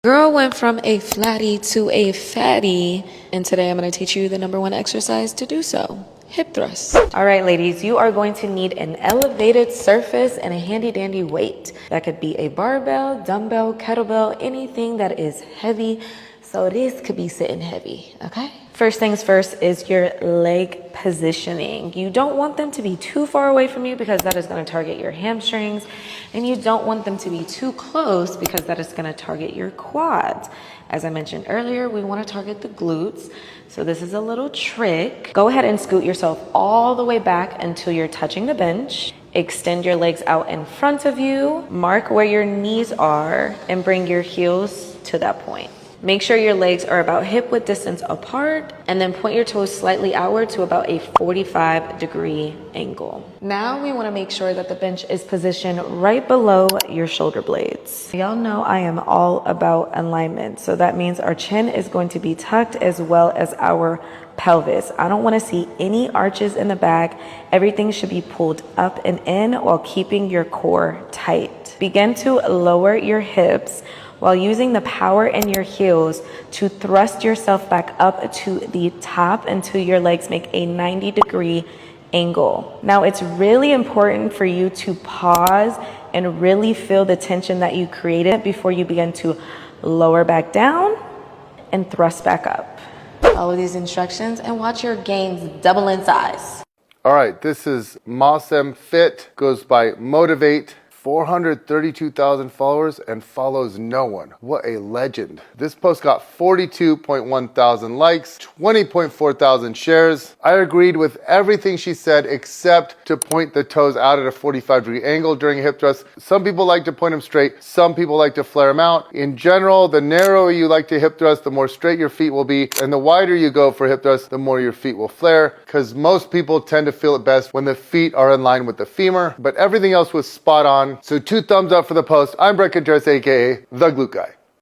Girl went from a flatty to a fatty, and today I'm going to teach you the #1 exercise to do so. Hip thrusts. All right, ladies, you are going to need an elevated surface and a handy dandy weight. That could be a barbell, dumbbell, kettlebell, anything that is heavy. So this could be sitting heavy, okay? First things first is your leg positioning. You don't want them to be too far away from you because that is going to target your hamstrings. And you don't want them to be too close because that is going to target your quads. As I mentioned earlier, we want to target the glutes. So this is a little trick. Go ahead and scoot yourself all the way back until you're touching the bench. Extend your legs out in front of you. Mark where your knees are and bring your heels to that point. Make sure your legs are about hip width distance apart, and then point your toes slightly outward to about a 45-degree angle. Now we want to make sure that the bench is positioned right below your shoulder blades. Y'all know I am all about alignment, so that means our chin is going to be tucked as well as our pelvis. I don't want to see any arches in the back. Everything should be pulled up and in while keeping your core tight. Begin to lower your hips while using the power in your heels to thrust yourself back up to the top until your legs make a 90-degree angle. Now, it's really important for you to pause and really feel the tension that you created before you begin to lower back down and thrust back up. Follow these instructions and watch your gains double in size. All right, this is Mosem Fit, goes by Motivate. 432,000 followers and follows no one. What a legend. This post got 42.1 thousand likes, 20.4 thousand shares. I agreed with everything she said except to point the toes out at a 45-degree angle during a hip thrust. Some people like to point them straight. Some people like to flare them out. In general, the narrower you like to hip thrust, the more straight your feet will be. And the wider you go for hip thrust, the more your feet will flare, because most people tend to feel it best when the feet are in line with the femur. But everything else was spot on. So 2 thumbs up for the post. I'm Bret Contreras, aka The Glute Guy.